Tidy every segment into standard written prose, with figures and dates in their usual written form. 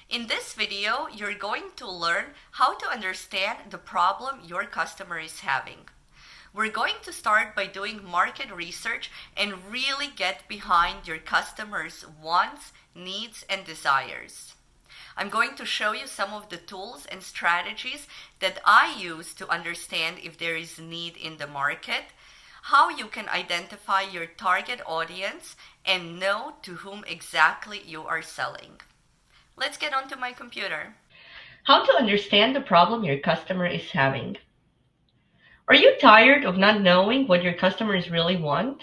In this video, you're going to learn how to understand the problem your customer is having. We're going to start by doing market research and really get behind your customer's wants, needs, and desires. I'm going to show you some of the tools and strategies that I use to understand if there is need in the market, how you can identify your target audience, and know to whom exactly you are selling. Let's get onto my computer. How to understand the problem your customer is having. Are you tired of not knowing what your customers really want?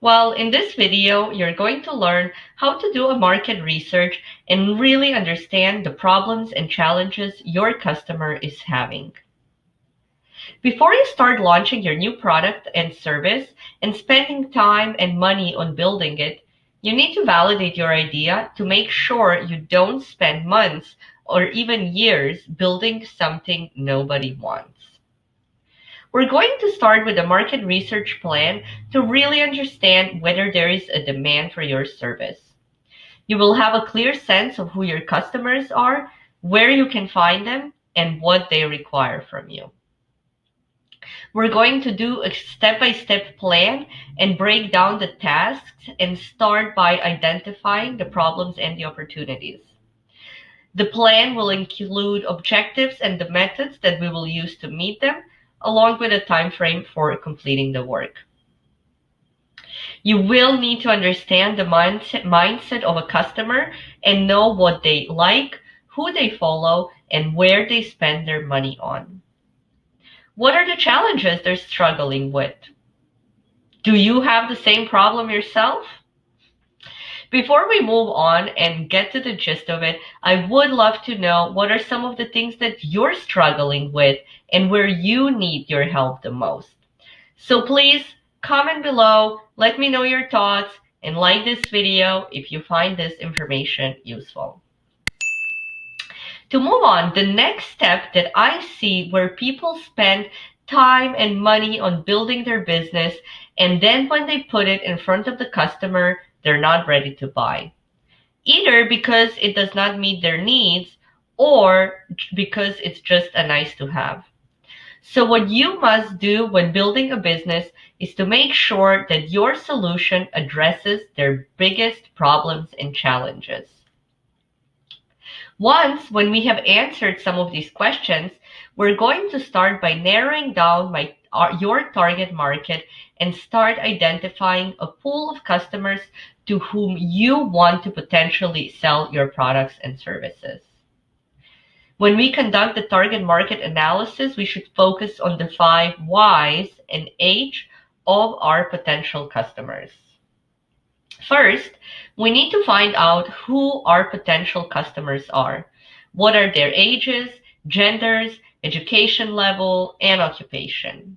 Well, in this video, you're going to learn how to do a market research and really understand the problems and challenges your customer is having. Before you start launching your new product and service and spending time and money on building it, you need to validate your idea to make sure you don't spend months or even years building something nobody wants. We're going to start with a market research plan to really understand whether there is a demand for your service. You will have a clear sense of who your customers are, where you can find them, and what they require from you. We're going to do a step-by-step plan and break down the tasks and start by identifying the problems and the opportunities. The plan will include objectives and the methods that we will use to meet them, along with a time frame for completing the work. You will need to understand the mindset of a customer and know what they like, who they follow, and where they spend their money on. What are the challenges they're struggling with? Do you have the same problem yourself? Before we move on and get to the gist of it, I would love to know what are some of the things that you're struggling with and where you need your help the most. So please comment below, let me know your thoughts, and like this video if you find this information useful. To move on, the next step that I see where people spend time and money on building their business, and then when they put it in front of the customer, they're not ready to buy. Either because it does not meet their needs or because it's just a nice to have. So what you must do when building a business is to make sure that your solution addresses their biggest problems and challenges. Once, when we have answered some of these questions, we're going to start by narrowing down your target market and start identifying a pool of customers to whom you want to potentially sell your products and services. When we conduct the target market analysis, we should focus on the 5 whys and H of our potential customers. First, we need to find out who our potential customers are. What are their ages, genders, education level, and occupation?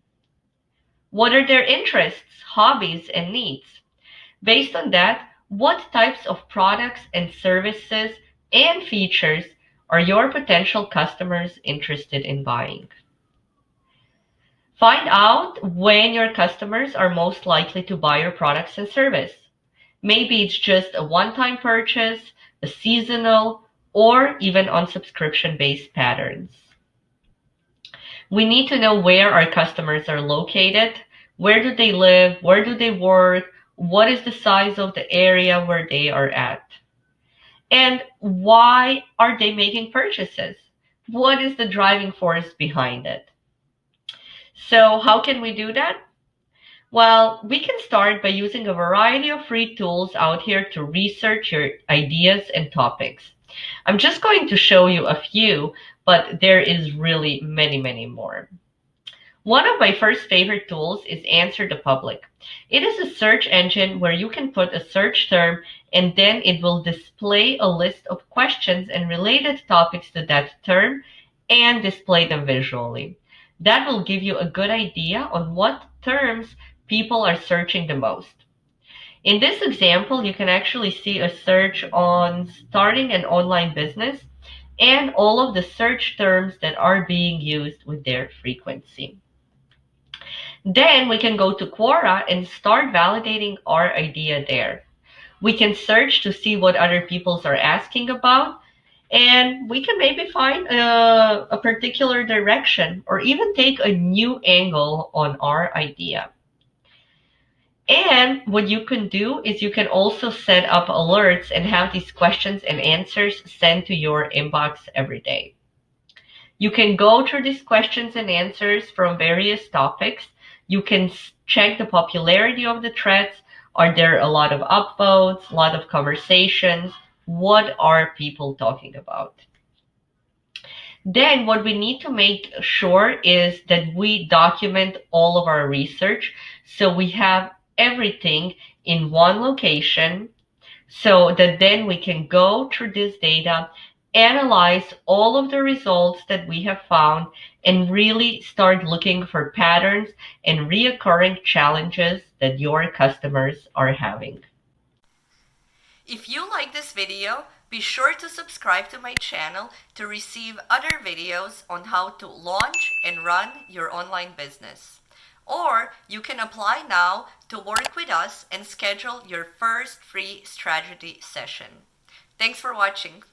What are their interests, hobbies, and needs? Based on that, what types of products and services and features are your potential customers interested in buying? Find out when your customers are most likely to buy your products and service. Maybe it's just a one-time purchase, a seasonal, or even on subscription-based patterns. We need to know where our customers are located, where do they live, where do they work, what is the size of the area where they are at, and why are they making purchases? What is the driving force behind it? So how can we do that? Well, we can start by using a variety of free tools out here to research your ideas and topics. I'm just going to show you a few, but there is really many, many more. One of my first favorite tools is Answer the Public. It is a search engine where you can put a search term and then it will display a list of questions and related topics to that term and display them visually. That will give you a good idea on what terms people are searching the most. In this example, you can actually see a search on starting an online business and all of the search terms that are being used with their frequency. Then we can go to QUORA and start validating our idea there. We can search to see what other people are asking about, And we can maybe find a particular direction or even take a new angle on our idea. And what you can do is you can also set up alerts and have these questions and answers sent to your inbox every day. You can go through these questions and answers from various topics. You can check the popularity of the threads. Are there a lot of upvotes, a lot of conversations? What are people talking about? Then what we need to make sure is that we document all of our research so we have everything in one location so that then we can go through this data, analyze all of the results that we have found, and really start looking for patterns and reoccurring challenges that your customers are having. If you like this video, be sure to subscribe to my channel to receive other videos on how to launch and run your online business. Or you can apply now to work with us and schedule your first free strategy session. Thanks for watching.